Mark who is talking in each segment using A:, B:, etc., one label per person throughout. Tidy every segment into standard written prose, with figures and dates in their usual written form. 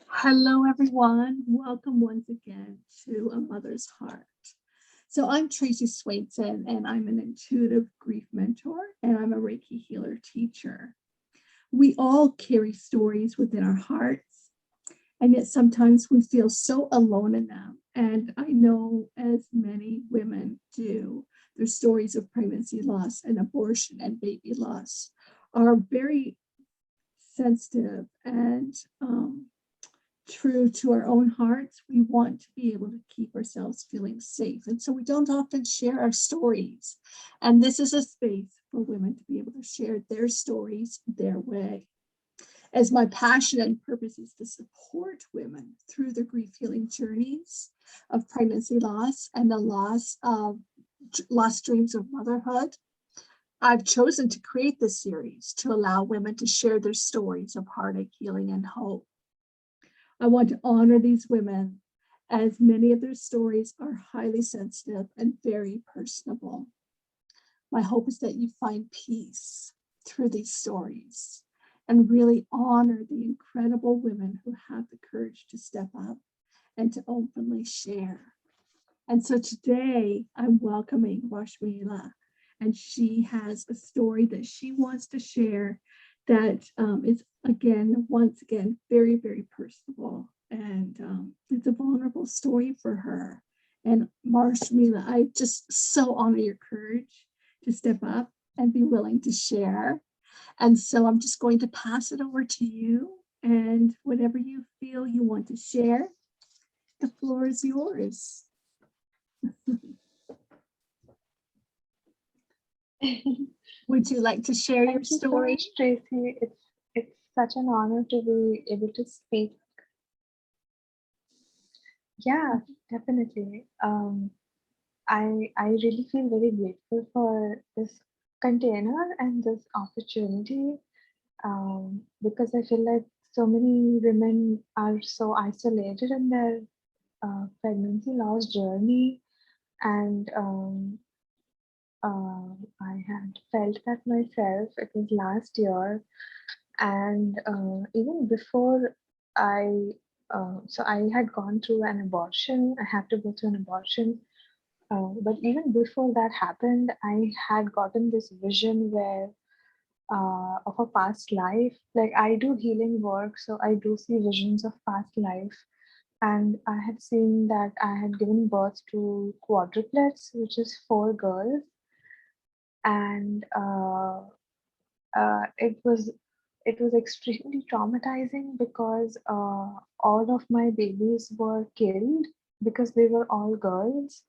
A: Hello, everyone. Welcome once again to A Mother's Heart. So, I'm Tracey Swainson, and I'm an intuitive grief mentor, and I'm a Reiki healer teacher. We all carry stories within our hearts, and yet sometimes we feel so alone in them. And I know, as many women do, their stories of pregnancy loss and abortion and baby loss are very sensitive and true to our own hearts. We want to be able to keep ourselves feeling safe. And so we don't often share our stories. And this is a space for women to be able to share their stories their way. As my passion and purpose is to support women through their grief healing journeys of pregnancy loss and the lost dreams of motherhood, I've chosen to create this series to allow women to share their stories of heartache, healing, and hope. I want to honor these women, as many of their stories are highly sensitive and very personable. My hope is that you find peace through these stories and really honor the incredible women who have the courage to step up and to openly share. And so today I'm welcoming Rosh, and she has a story that she wants to share that is once again, very, very personal. And it's a vulnerable story for her. And Marshmila, I just so honor your courage to step up and be willing to share. And so I'm just going to pass it over to you. And whatever you feel you want to share, the floor is yours. Would you like to share your story?
B: Thank you so much, Tracy. It's such an honor to be able to speak. Yeah, definitely. I really feel very grateful for this container and this opportunity, because I feel like so many women are so isolated in their pregnancy loss journey, and I had felt that myself. It was last year, and even before I, so I had gone through an abortion. I had to go through an abortion, but even before that happened, I had gotten this vision where of a past life. Like, I do healing work, so I do see visions of past life. And I had seen that I had given birth to quadruplets, which is four girls, and it was extremely traumatizing because all of my babies were killed because they were all girls,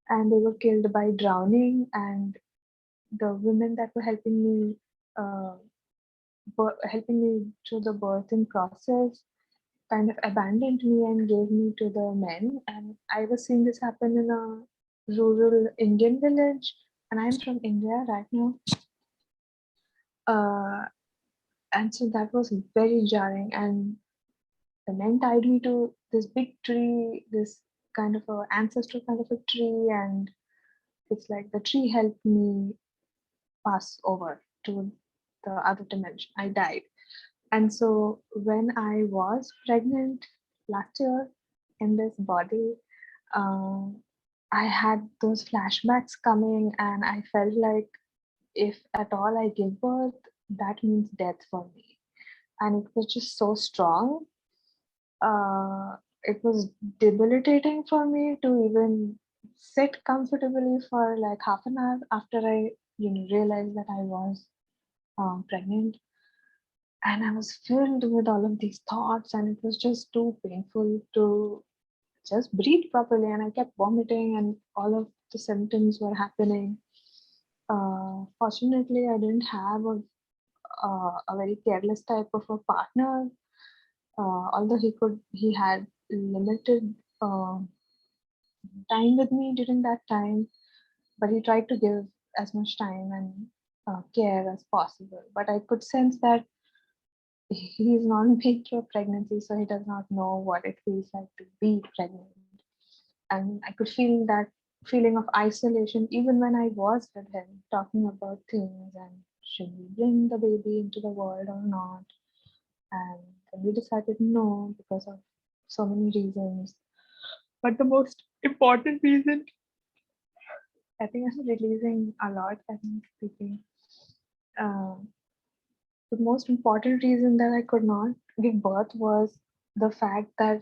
B: and they were killed by drowning, and the women that were uh, helping me through the birthing process kind of abandoned me and gave me to the men. And I was seeing this happen in a rural Indian village, and I'm from India right now. uh, and so that was very jarring. And the men tied me to this big tree, this kind of a ancestral kind of a tree, and it's like the tree helped me pass over to the other dimension. I died. And so when I was pregnant last year in this body, uh, I had those flashbacks coming, and I felt like if at all I give birth, that means death for me. And it was just so strong. It was debilitating for me to even sit comfortably for like half an hour after I, realized that I was pregnant. And I was filled with all of these thoughts, and it was just too painful to just breathe properly. And I kept vomiting, and all of the symptoms were happening. Fortunately, I didn't have a very careless type of a partner. Although he had limited time with me during that time, but he tried to give as much time and care as possible. But I could sense that he's not been through a pregnancy, so he does not know what it feels like to be pregnant. And I could feel that feeling of isolation even when I was with him, talking about things and should we bring the baby into the world or not. And then we decided no because of so many reasons. But the most important reason, I think I'm releasing a lot, I think speaking. Um, the most important reason that I could not give birth was the fact that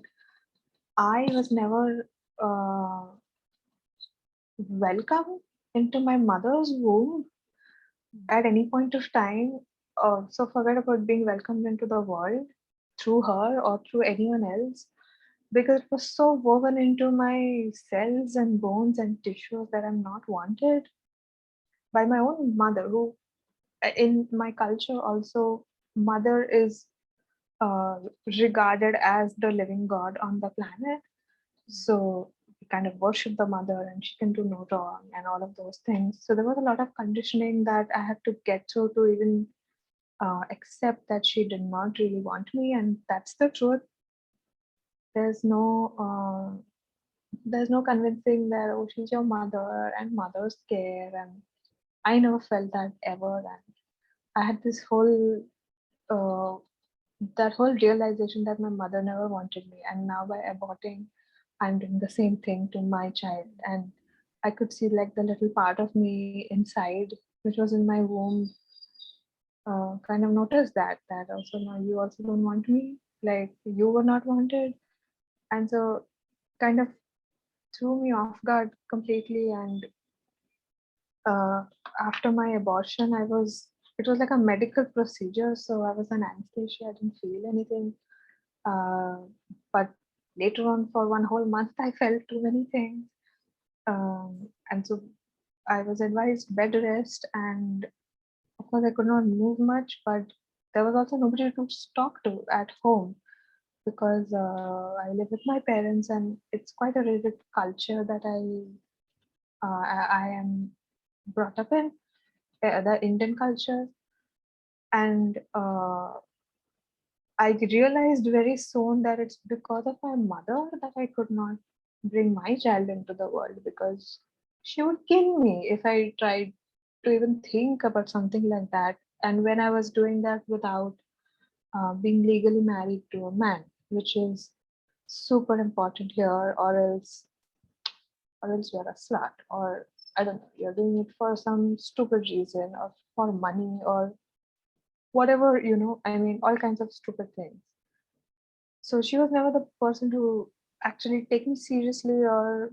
B: I was never welcome into my mother's womb at any point of time. So forget about being welcomed into the world through her or through anyone else, because it was so woven into my cells and bones and tissues that I'm not wanted by my own mother, who in my culture also, mother is uh, regarded as the living god on the planet. So we kind of worship the mother and she can do no wrong and all of those things. So there was a lot of conditioning that I had to get through to even accept that she did not really want me, and that's the truth. There's no there's no convincing that, oh, she's your mother and mother's care, and I never felt that ever. And I had this whole uh, that whole realization that my mother never wanted me, and now by aborting I'm doing the same thing to my child. And I could see like the little part of me inside which was in my womb kind of noticed that also, now you also don't want me, like you were not wanted. And so kind of threw me off guard completely. And uh, after my abortion, it was like a medical procedure, so I was on anesthesia, I didn't feel anything. uh, but later on, for one whole month, I felt too many things. And so I was advised bed rest, and of course I could not move much, but there was also nobody to talk to at home, because I live with my parents, and it's quite a rigid culture that I am brought up in, the Indian culture. And I realized very soon that it's because of my mother that I could not bring my child into the world, because she would kill me if I tried to even think about something like that. And when I was doing that without being legally married to a man, which is super important here, or else you're a slut, or I don't know, you're doing it for some stupid reason, or for money, or whatever, I mean, all kinds of stupid things. So she was never the person to actually take me seriously or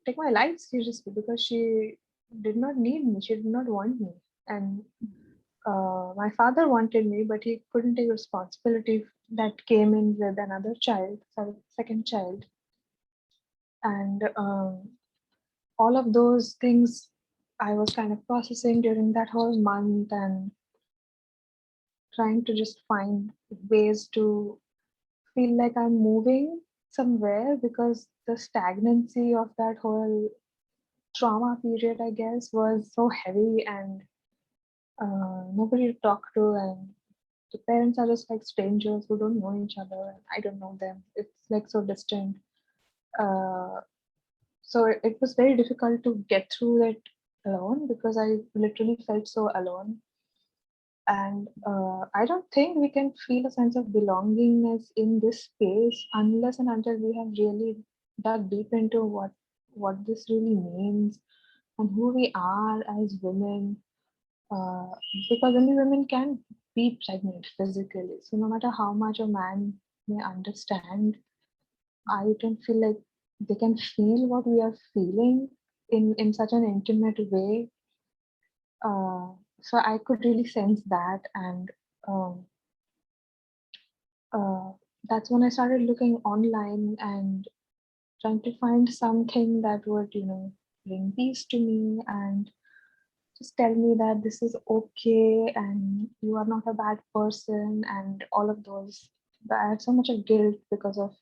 B: take my life seriously, because she did not need me. She did not want me. And my father wanted me, but he couldn't take responsibility that came in with another child, sorry, second child. And all of those things I was kind of processing during that whole month, and trying to just find ways to feel like I'm moving somewhere, because the stagnancy of that whole trauma period, I guess, was so heavy, and nobody to talk to. And the parents are just like strangers who don't know each other, and I don't know them. It's like so distant. Uh, so it was very difficult to get through it alone, because I literally felt so alone. And I don't think we can feel a sense of belongingness in this space unless and until we have really dug deep into what this really means and who we are as women. Uh, because only women can be pregnant physically. So no matter how much a man may understand, I don't feel like they can feel what we are feeling in such an intimate way. Uh, so I could really sense that. And um, uh, that's when I started looking online and trying to find something that would, bring peace to me and just tell me that this is okay and you are not a bad person and all of those. But I had so much of guilt because of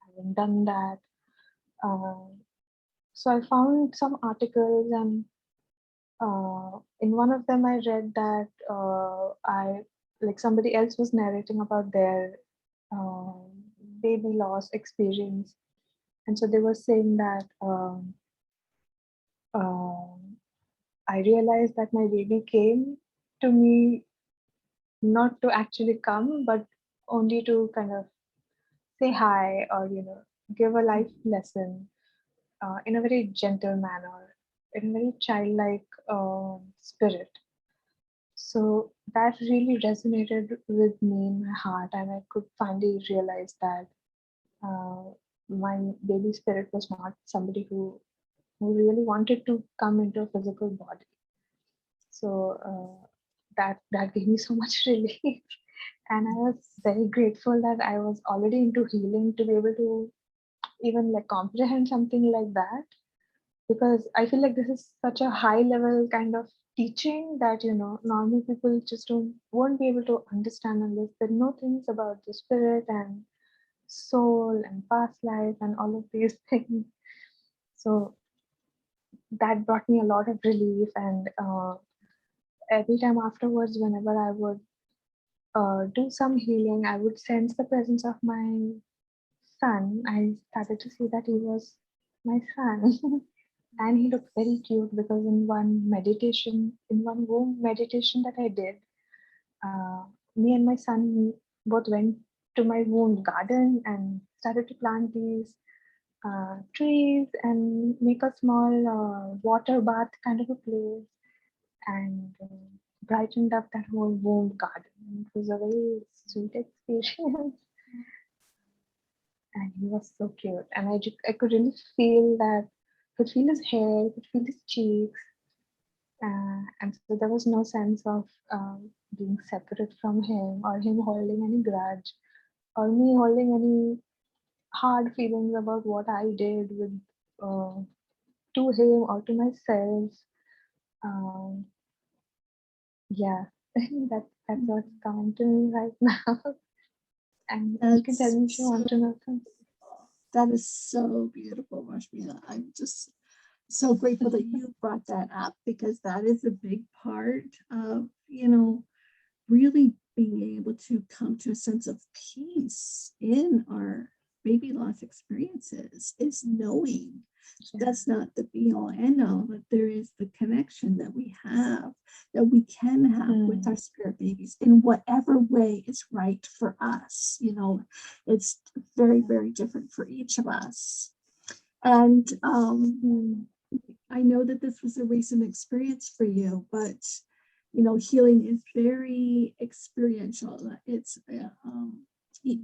B: having done that. Uh, so I found some articles, and in one of them I read that I like somebody else was narrating about their uh, baby loss experience. And so they were saying that um, I realized that my baby came to me not to actually come, but only to kind of say hi or give a life lesson in a very gentle manner, in a very childlike spirit. So that really resonated with me in my heart, and I could finally realize that uh, my baby spirit was not somebody who really wanted to come into a physical body. So that gave me so much relief, and I was very grateful that I was already into healing to be able to even like comprehend something like that, because I feel like this is such a high level kind of teaching that normal people just won't be able to understand unless they know things about the spirit and soul and past life and all of these things. So that brought me a lot of relief, and every time afterwards, whenever I would do some healing, I would sense the presence of my son. I started to see that he was my son. And he looked very cute because in one womb meditation that I did, me and my son both went to my womb garden and started to plant these trees and make a small water bath kind of a place, and brightened up that whole womb garden. It was a very sweet experience. And he was so cute. And I could really feel that, could feel his hair, could feel his cheeks. And so there was no sense of being separate from him or him holding any grudge or me holding any hard feelings about what I did with to him or to myself. Um, yeah, that's what's coming to me right now. And you can tell
A: That's
B: me if you
A: so
B: want to know some.
A: beautiful. That is so beautiful, Rashmina. I'm just so grateful that you brought that up because that is a big part of, really being able to come to a sense of peace in our baby loss experiences is knowing
B: Yeah.
A: that's not the be all end all, but there is the connection that we have, that we can have with our spirit babies in whatever way is right for us. It's very, very different for each of us. And I know that this was a recent experience for you, but healing is very experiential.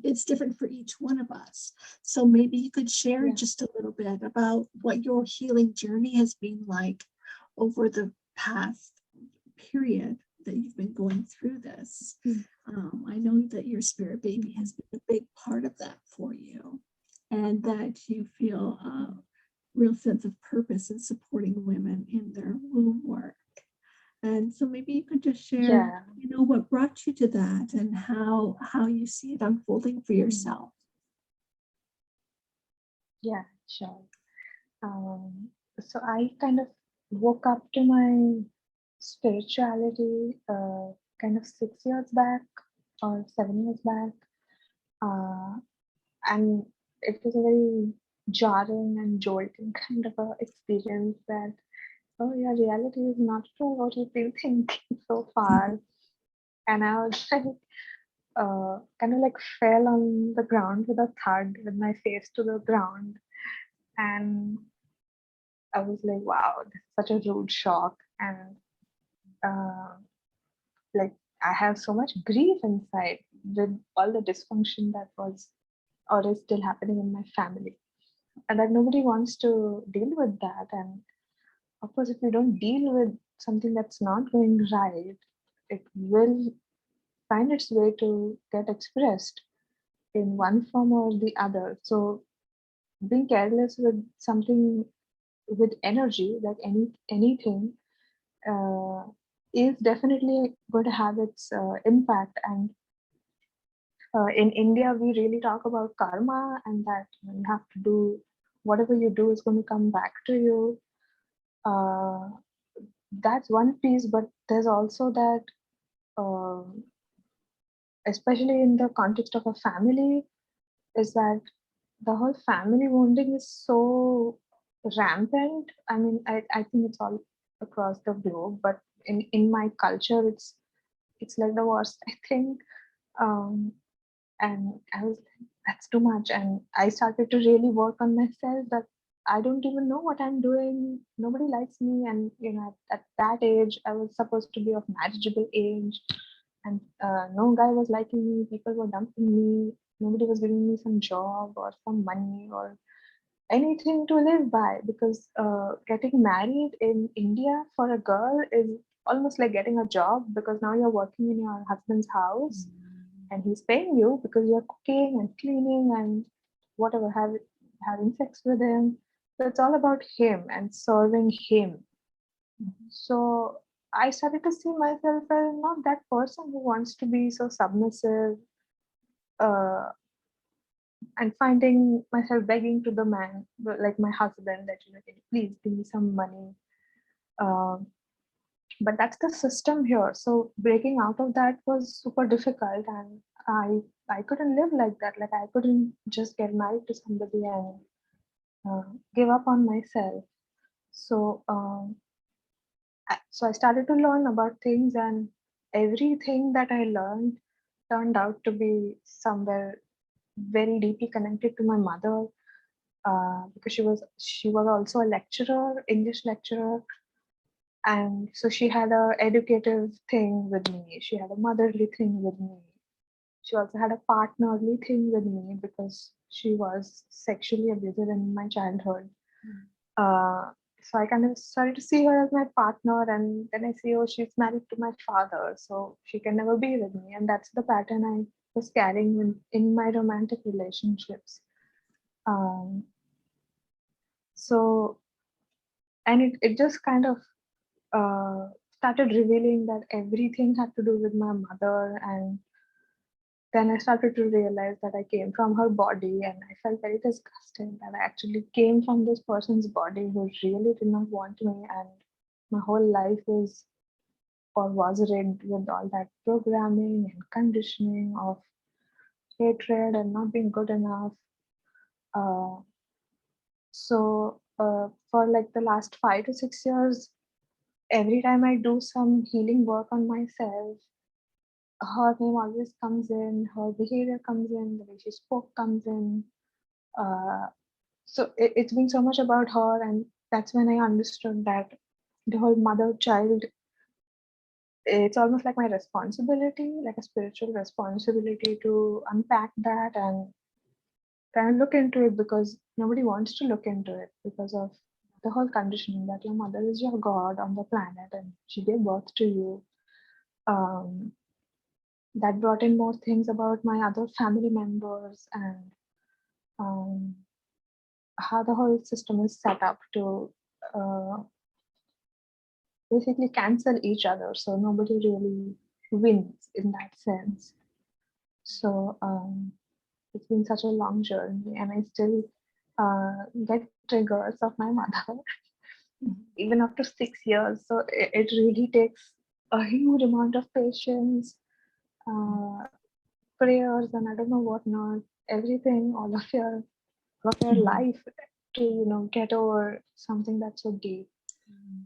A: It's different for each one of us. So maybe you could share
B: Yeah.
A: just a little bit about what your healing journey has been like over the past period that you've been going through this. I know that your spirit baby has been a big part of that for you, and that you feel real sense of purpose in supporting women in their womb work. And so maybe you could just share,
B: Yeah.
A: what brought you to that and how you see it unfolding for yourself.
B: Yeah, sure. Um, so I kind of woke up to my spirituality kind of 6 years back or 7 years back. Uh, and it was a very jarring and jolting kind of a experience that, oh yeah, reality is not at all what you've been thinking so far. And I was like, kind of like fell on the ground with a thud with my face to the ground. And I was like, wow, this is such a rude shock. And uh, like, I have so much grief inside with all the dysfunction that was or is still happening in my family. And that nobody wants to deal with that. And of course, if we don't deal with something that's not going right, it will find its way to get expressed in one form or the other. So being careless with something with energy, like anything, uh, is definitely going to have its impact. And in India, we really talk about karma and that you have to do whatever you do is going to come back to you. Uh, that's one piece, but there's also that, uh, especially in the context of a family, is that the whole family wounding is so rampant. I mean, I think it's all across the globe, but in my culture, it's like the worst. I think And I was like, that's too much. And I started to really work on myself, that I don't even know what I'm doing. Nobody likes me. And, at that age, I was supposed to be of marriageable age. And no guy was liking me. People were dumping me. Nobody was giving me some job or some money or anything to live by, because getting married in India for a girl is almost like getting a job, because now you're working in your husband's house and he's paying you because you're cooking and cleaning and whatever, having sex with him. So it's all about him and serving him. So I started to see myself as not that person who wants to be so submissive, uh, and finding myself begging to the man, like my husband, that, can you please give me some money. Um, but that's the system here. So breaking out of that was super difficult, and I couldn't live like that. Like, I couldn't just get married to somebody and give up on myself. So so I started to learn about things, and everything that I learned turned out to be somewhere very deeply connected to my mother, because she was also a lecturer, English lecturer, and so she had a educative thing with me. She had a motherly thing with me. She also had a partnerly thing with me, because she was sexually abused in my childhood. Uh, so I kind of started to see her as my partner, and then I see, oh, she's married to my father, so she can never be with me, and that's the pattern I was carrying in my romantic relationships. Um, so, and it just kind of started revealing that everything had to do with my mother. And then I started to realize that I came from her body, and I felt very disgusted that I actually came from this person's body who really did not want me. And my whole life is or was rigged with all that programming and conditioning of hatred and not being good enough. Uh, so for like the last 5 to 6 years, every time I do some healing work on myself, her name always comes in, her behavior comes in, the way she spoke comes in. Uh, so it's been so much about her, and that's when I understood that the whole mother child, it's almost like my responsibility, like a spiritual responsibility, to unpack that and kind of look into it, because nobody wants to look into it because of the whole conditioning that your mother is your god on the planet and she gave birth to you. Um, that brought in more things about my other family members, and um, how the whole system is set up to uh, basically cancel each other. So nobody really wins in that sense. So it's been such a long journey, and I still get triggers of my mother, even after 6 years. So it really takes a huge amount of patience, uh, prayers, and I don't know what not, everything, all of your life to get over something that's so deep.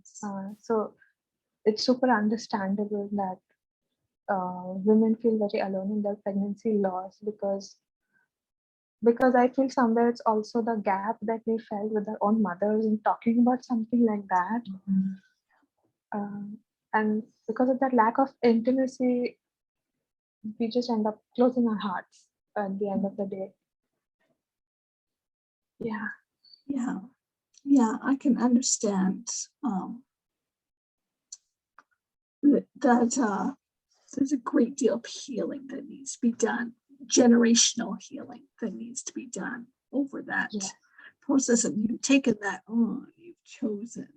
B: So it's super understandable that women feel very alone in their pregnancy loss, because I feel somewhere it's also the gap that they felt with their own mothers in talking about something like that. Um, and because of that lack of intimacy, we just end up closing our hearts at the end of the day. Yeah.
A: Yeah, I can understand that there's a great deal of healing that needs to be done, generational healing that needs to be done over that process. And you've taken that on, you've chosen.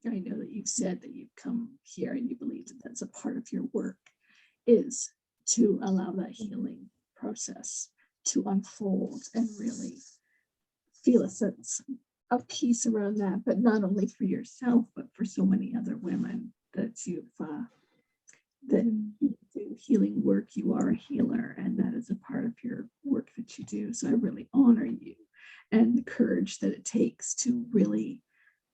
A: I know that you've said that you've come here and you believe that that's a part of your work, is to allow that healing process to unfold and really feel a sense of peace around that, but not only for yourself, but for so many other women that you've that you do healing work. You are a healer, and that is a part of your work that you do. So I really honor you and the courage that it takes to really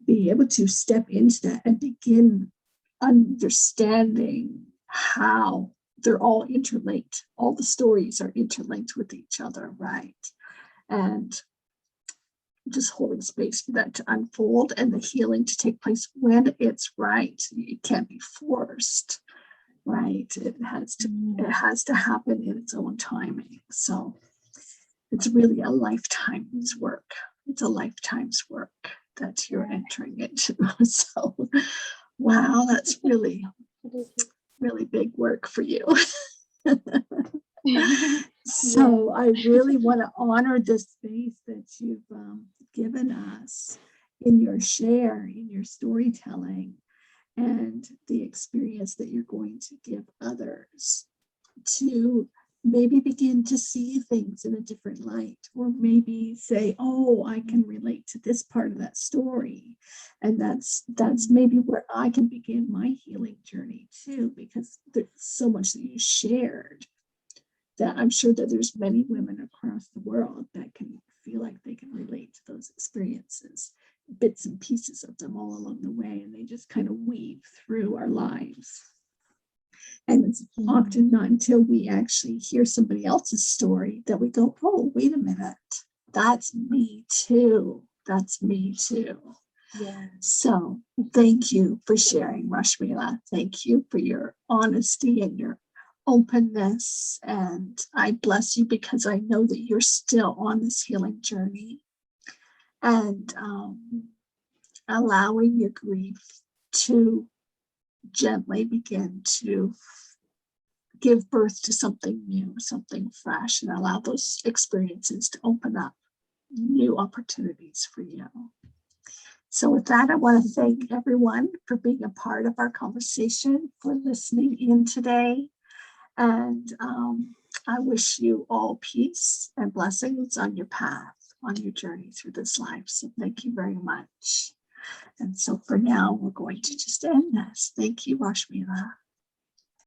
A: be able to step into that and begin understanding how they're all interlinked. All the stories are interlinked with each other, right? And just holding space for that to unfold and the healing to take place when it's right. It can't be forced, right? It has to happen in its own timing. So it's really a lifetime's work. It's a lifetime's work that you're entering into. So, wow, that's really, really big work for you. So I really want to honor this space that you've given us in your share, in your storytelling, and the experience that you're going to give others to maybe begin to see things in a different light, or maybe say, oh, I can relate to this part of that story. And that's maybe where I can begin my healing journey too, because there's so much that you shared that I'm sure that there's many women across the world that can feel like they can relate to those experiences, bits and pieces of them all along the way, and they just kind of weave through our lives. And it's often not until we actually hear somebody else's story that we go, oh, wait a minute, that's me too. That's me too.
B: Yeah.
A: So thank you for sharing, Rashmila. Thank you for your honesty and your openness. And I bless you because I know that you're still on this healing journey and allowing your grief to gently begin to give birth to something new, something fresh, and allow those experiences to open up new opportunities for you. So with that, I want to thank everyone for being a part of our conversation, for listening in today. And I wish you all peace and blessings on your path, on your journey through this life. So thank you very much. And so for now, we're going to just end this. Thank you, Rashmila.